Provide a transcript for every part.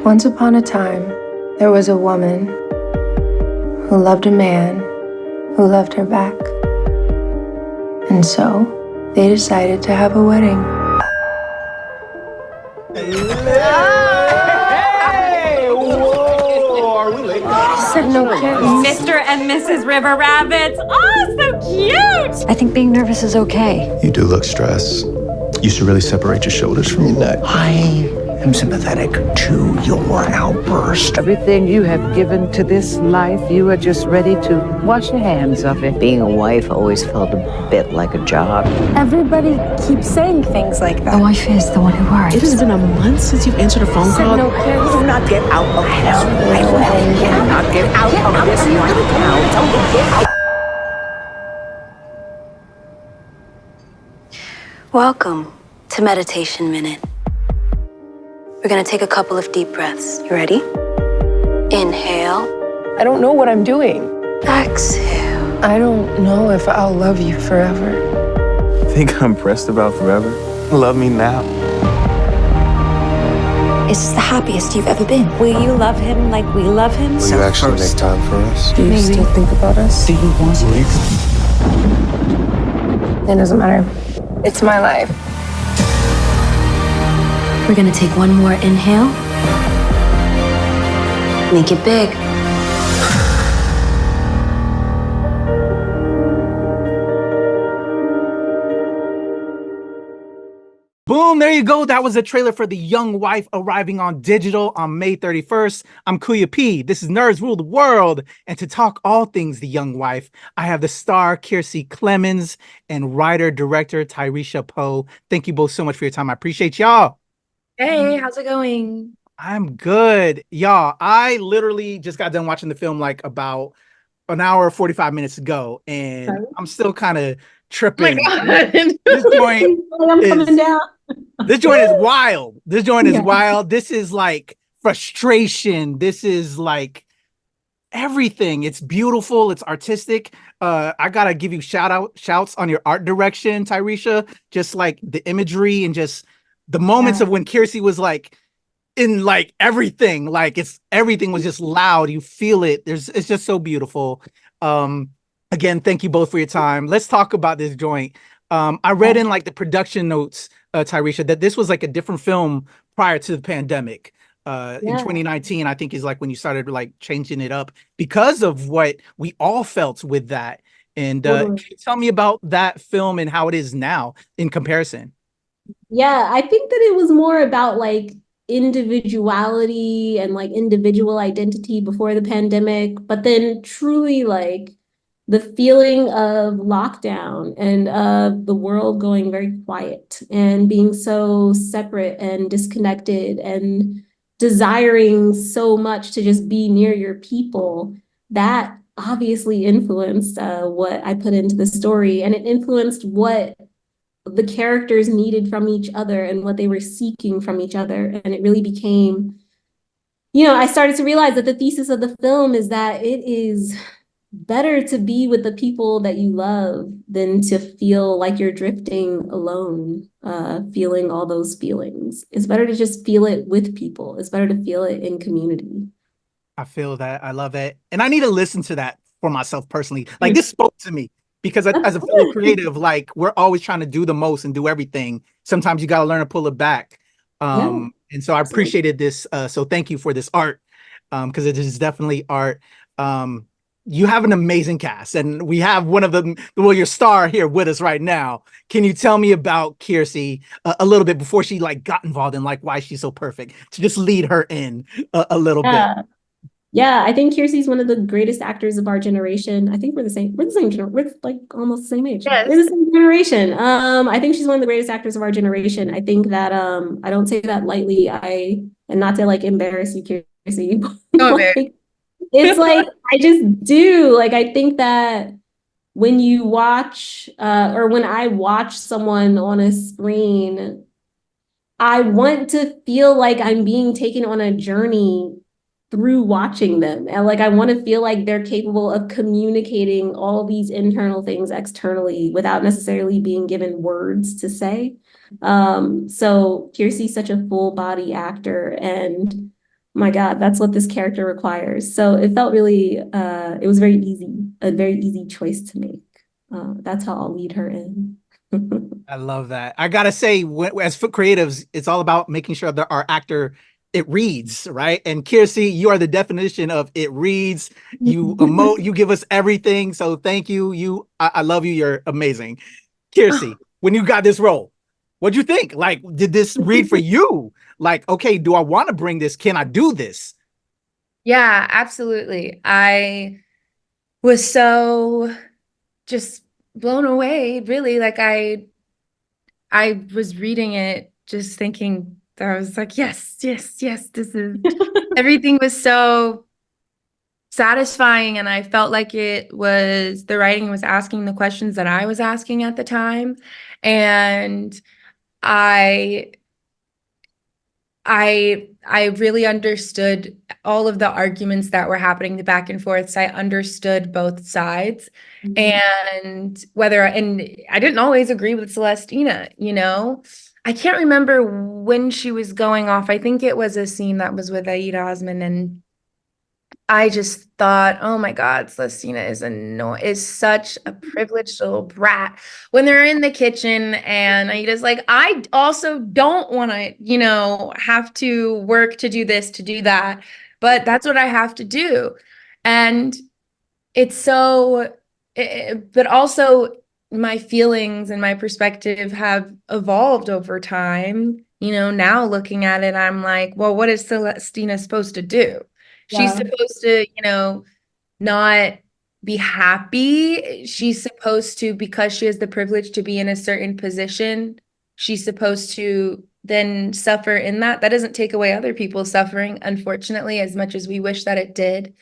Once upon a time, there was a woman who loved a man who loved her back. And so, they decided to have a wedding. Hey! Whoa! Are we late? Mr. and Mrs. River Rabbits. Oh, so cute! I think being nervous is okay. You do look stressed. You should really separate your shoulders from your neck. I am sympathetic to your outburst. Everything you have given to this life, you are just ready to wash your hands of it. Being a wife always felt a bit like a job. Everybody keeps saying things like that. The wife is the one who worries. It has been a month since you've answered a phone call. No, Kiersey. Do not get out of this right away. Do not get out of this right now. Don't get out. Welcome to Meditation Minute. We're gonna take a couple of deep breaths. You ready? Inhale. I don't know what I'm doing. Exhale. I don't know if I'll love you forever. Think I'm pressed about forever? Love me now. Is this the happiest you've ever been? Will you love him like we love him? Will you actually make time for us? Do you still think about us? Do you want this? It doesn't matter. It's my life. We're gonna take one more inhale. Make it big. Boom, there you go. That was a trailer for The Young Wife arriving on digital on May 31st. I'm Kuya P. This is Nerds Rule the World. And to talk all things The Young Wife, I have the star Kiersey Clemons and writer-director Tayarisha Poe. Thank you both so much for your time. I appreciate y'all. Hey, how's it going? I'm good. Y'all, I literally just got done watching the film like about an hour, 45 minutes ago, and I'm still kind of tripping. Oh my God. This joint I'm coming down. This joint is wild. This joint is wild. This is like frustration. This is like everything. It's beautiful. It's artistic. I gotta give you shouts on your art direction, Tayarisha. Just like the imagery and just the moments of when Kiersey was like in like everything, like everything was just loud. You feel it. It's just so beautiful. Again, thank you both for your time. Let's talk about this joint. I read in like the production notes, Tayarisha, that this was like a different film prior to the pandemic. In 2019, I think is like when you started like changing it up because of what we all felt with that. And can you tell me about that film and how it is now in comparison? Yeah, I think that it was more about like individuality and like individual identity before the pandemic, but then truly like the feeling of lockdown and of the world going very quiet and being so separate and disconnected and desiring so much to just be near your people. That obviously influenced what I put into the story, and it influenced what the characters needed from each other and what they were seeking from each other. And it really became, I started to realize that the thesis of the film is that it is better to be with the people that you love than to feel like you're drifting alone, feeling all those feelings. It's better to just feel it with people. It's better to feel it in community. I feel that. I love it. And I need to listen to that for myself personally. Like this spoke to me. Because as a fellow creative, like we're always trying to do the most and do everything. Sometimes you got to learn to pull it back. And so I appreciated this. So thank you for this art, because it is definitely art. You have an amazing cast, and we have one of them, well, your star here with us right now. Can you tell me about Kiersey a little bit before she like got involved in like why she's so perfect, to just lead her in a little bit? Yeah, I think Kiersey's one of the greatest actors of our generation. I think we're like almost the same age. Yes. We're the same generation. I think she's one of the greatest actors of our generation. I think that I don't say that lightly. And not to like embarrass you, Kiersey. Like, it's like I just do. Like I think that when you watch or when I watch someone on a screen, I want to feel like I'm being taken on a journey through watching them. And like, I want to feel like they're capable of communicating all these internal things externally without necessarily being given words to say. So Kiersey's such a full body actor, and my God, that's what this character requires. So it felt really, it was a very easy choice to make. That's how I'll lead her in. I love that. I gotta say, as for creatives, it's all about making sure that our actor, it reads, right? And Kiersey, you are the definition of it reads. You emote, you give us everything. So thank you. I love you. You're amazing. Kiersey, when you got this role, what'd you think? Like, did this read for you? Like, okay, do I want to bring this? Can I do this? Yeah, absolutely. I was so just blown away, really. Like I was reading it, just thinking, I was like, yes, this is, everything was so satisfying. And I felt like the writing was asking the questions that I was asking at the time. And I really understood all of the arguments that were happening, the back and forths. I understood both sides. And I didn't always agree with Celestina, I can't remember when she was going off. I think it was a scene that was with Aida Osman, and I just thought, oh my God, Celestina is such a privileged little brat. When they're in the kitchen and Aida's like, I also don't want to, have to work to do this, to do that, but that's what I have to do. And it's but also my feelings and my perspective have evolved over time. Now looking at it, I'm like, well, what is Celestina supposed to do? She's supposed to, not be happy. She's supposed to, because she has the privilege to be in a certain position, she's supposed to then suffer in that. That doesn't take away other people's suffering, unfortunately, as much as we wish that it did.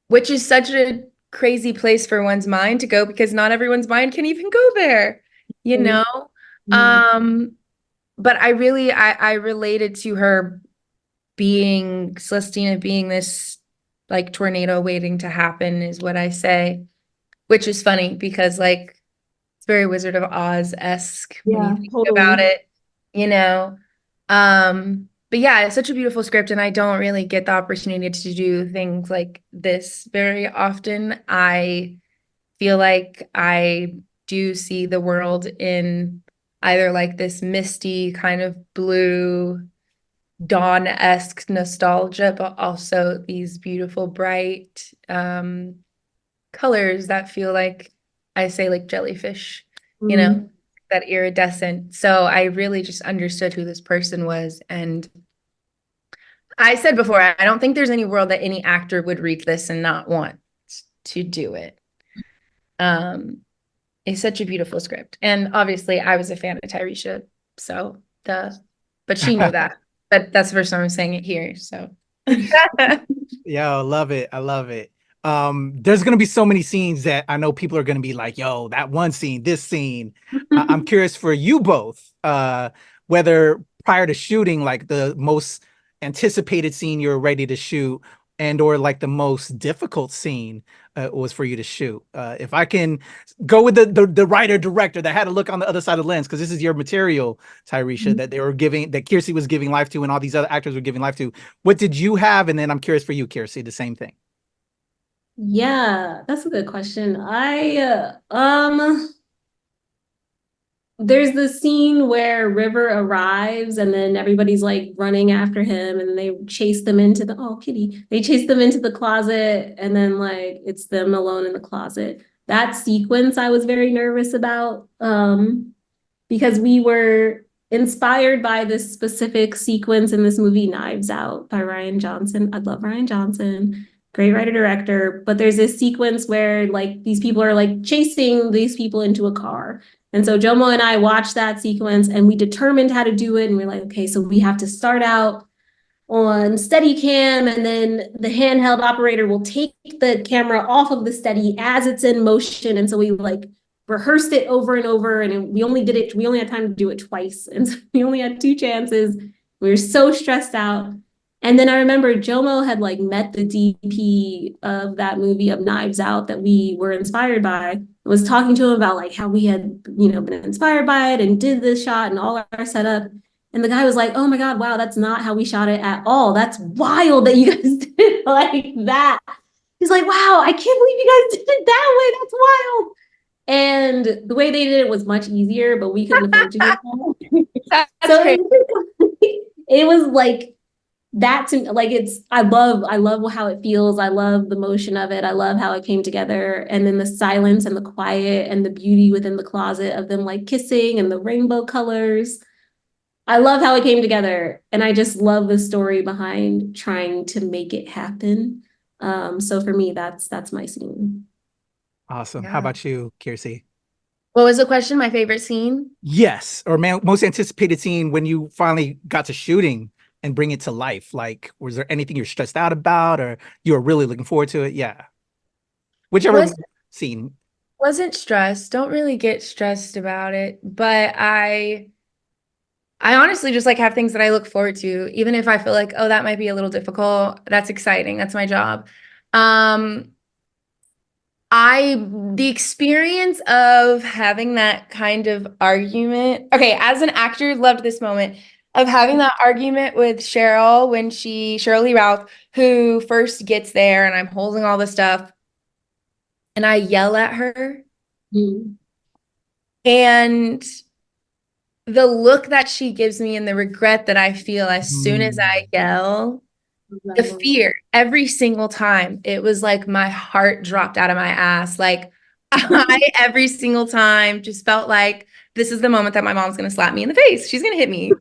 Which is such a crazy place for one's mind to go, because not everyone's mind can even go there, But I related to her Celestina being this like tornado waiting to happen, is what I say, which is funny because like it's very Wizard of Oz-esque when you think about it, But yeah, it's such a beautiful script, and I don't really get the opportunity to do things like this very often. I feel like I do see the world in either like this misty kind of blue dawn-esque nostalgia, but also these beautiful bright colors that feel like, I say, like jellyfish, that iridescent. So I really just understood who this person was. And I said before, I don't think there's any world that any actor would read this and not want to do it. It's such a beautiful script. And obviously I was a fan of Tayarisha, but she knew that. But that's the first time I'm saying it here. So Yo, I love it. There's gonna be so many scenes that I know people are gonna be like, yo, that one scene, this scene. I'm curious for you both, whether prior to shooting, like the most anticipated scene you're ready to shoot, and or like the most difficult scene was for you to shoot. If I can go with the writer director that had to look on the other side of the lens, because this is your material, Tayarisha, that Kiersey was giving life to, and all these other actors were giving life to. What did you have? And then I'm curious for you, Kiersey, the same thing. Yeah, that's a good question. There's the scene where River arrives and then everybody's like running after him and they chase them into they chase them into the closet, and then like it's them alone in the closet. That sequence I was very nervous about, because we were inspired by this specific sequence in this movie, Knives Out, by Rian Johnson. I love Rian Johnson. Great writer director. But there's this sequence where like these people are like chasing these people into a car. And so Jomo and I watched that sequence and we determined how to do it. And we're like, okay, so we have to start out on Steadicam, and then the handheld operator will take the camera off of the Steady as it's in motion. And so we like rehearsed it over and over, and we only had time to do it twice. And so we only had 2 chances. We were so stressed out. And then I remember Jomo had like met the DP of that movie of Knives Out that we were inspired by. I was talking to him about like how we had, been inspired by it and did this shot and all our setup. And the guy was like, oh my God, wow, that's not how we shot it at all. That's wild that you guys did it like that. He's like, wow, I can't believe you guys did it that way. That's wild. And the way they did it was much easier, but we couldn't afford to do that. So it was like that to like I love how it feels. I love the motion of it. I love how it came together. And then the silence and the quiet and the beauty within the closet of them like kissing and the rainbow colors. I love how it came together. And I just love the story behind trying to make it happen. So for me, that's my scene. Awesome. How about you, Kiersey? What was the question? My favorite scene? Yes. Or most anticipated scene when you finally got to shooting and bring it to life. Like, was there anything you're stressed out about or you were really looking forward to it? Yeah. Whichever scene. Wasn't stressed. Don't really get stressed about it. But I honestly just like have things that I look forward to, even if I feel like, oh, that might be a little difficult. That's exciting. That's my job. The experience of having that kind of argument. Okay, as an actor, loved this moment of having that argument with Sheryl when Sheryl Lee Ralph, who first gets there and I'm holding all the stuff and I yell at her. And the look that she gives me and the regret that I feel as soon as I yell, the fear every single time, it was like my heart dropped out of my ass. Like I every single time just felt like this is the moment that my mom's gonna slap me in the face. She's gonna hit me.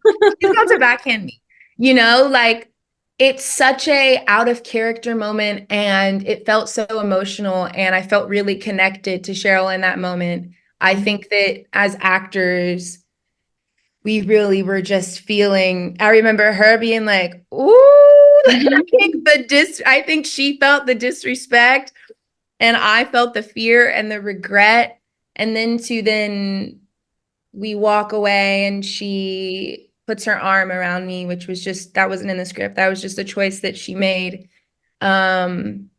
She's going to backhand me. You know, like it's such a out of character moment and it felt so emotional and I felt really connected to Sheryl in that moment. I think that as actors, we really were just feeling, I remember her being like, ooh, I think she felt the disrespect and I felt the fear and the regret. And then we walk away and she puts her arm around me, which was just, that wasn't in the script. That was just a choice that she made. And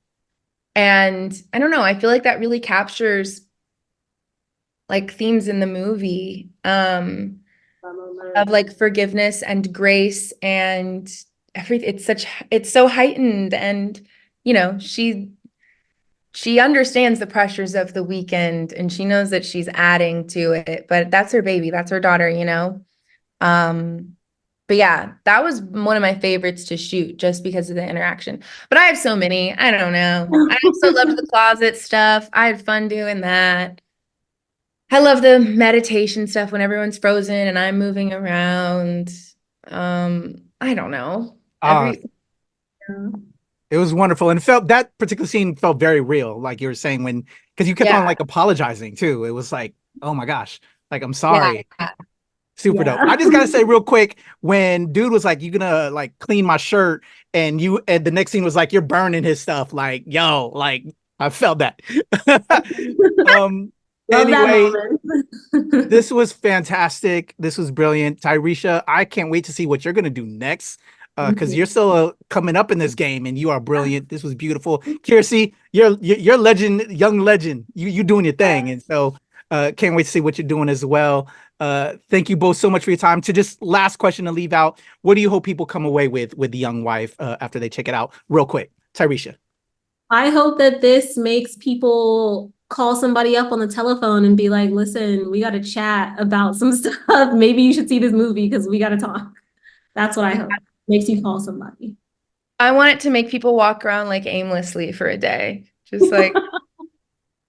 I don't know, I feel like that really captures like themes in the movie of like forgiveness and grace and everything. It's so heightened and, you know, she understands the pressures of the weekend and she knows that she's adding to it, but that's her baby. That's her daughter, you know? But yeah, that was one of my favorites to shoot just because of the interaction, but I have so many, I don't know. I also loved the closet stuff. I had fun doing that. I love the meditation stuff when everyone's frozen and I'm moving around. I don't know. It was wonderful. And that particular scene felt very real. Like you were saying because you kept on like apologizing too. It was like, oh my gosh, like, I'm sorry. Yeah. Super dope. I just got to say real quick, when dude was like, you gonna like clean my shirt and the next scene was like, you're burning his stuff. Like, yo, like I felt that. Anyway, this was fantastic. This was brilliant. Tayarisha, I can't wait to see what you're going to do next because you're still coming up in this game and you are brilliant. This was beautiful. Kiersey, you're legend, young legend. You doing your thing. And so can't wait to see what you're doing as well. Thank you both so much for your time. To just last question to leave out, what do you hope people come away with The Young Wife after they check it out? Real quick, Tayarisha. I hope that this makes people call somebody up on the telephone and be like, listen, we got to chat about some stuff. Maybe you should see this movie because we got to talk. That's what I hope. Makes you call somebody. I want it to make people walk around like aimlessly for a day. Just like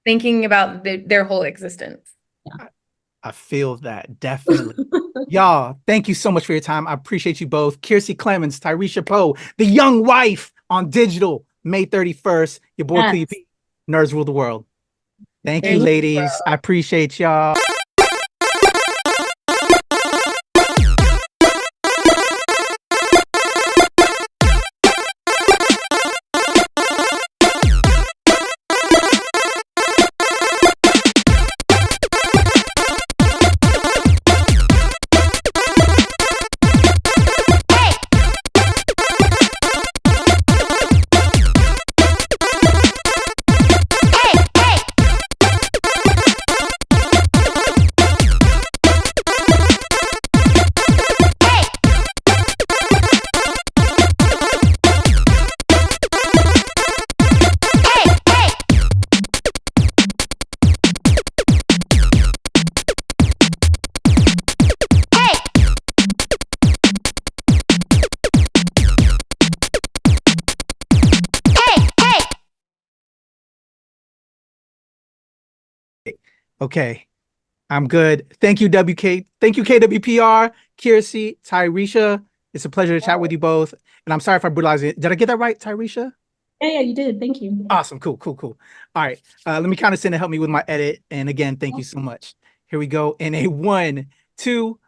thinking about their whole existence. Yeah. I feel that, definitely. Y'all, thank you so much for your time. I appreciate you both. Kiersey Clemons, Tayarisha Poe, The Young Wife on digital, May 31st. Your boy Kuya P, Nerds Rule the World. Thank you, ladies. I appreciate y'all. Okay. I'm good. Thank you, WK. Thank you, KWPR, Kiersey, Tayarisha. It's a pleasure to chat with you both. And I'm sorry if I brutalized it. Did I get that right, Tayarisha? Yeah, you did. Thank you. Awesome. Cool. All right. Let me count us in to help me with my edit. And again, thank you so much. Here we go. In a 1, 2,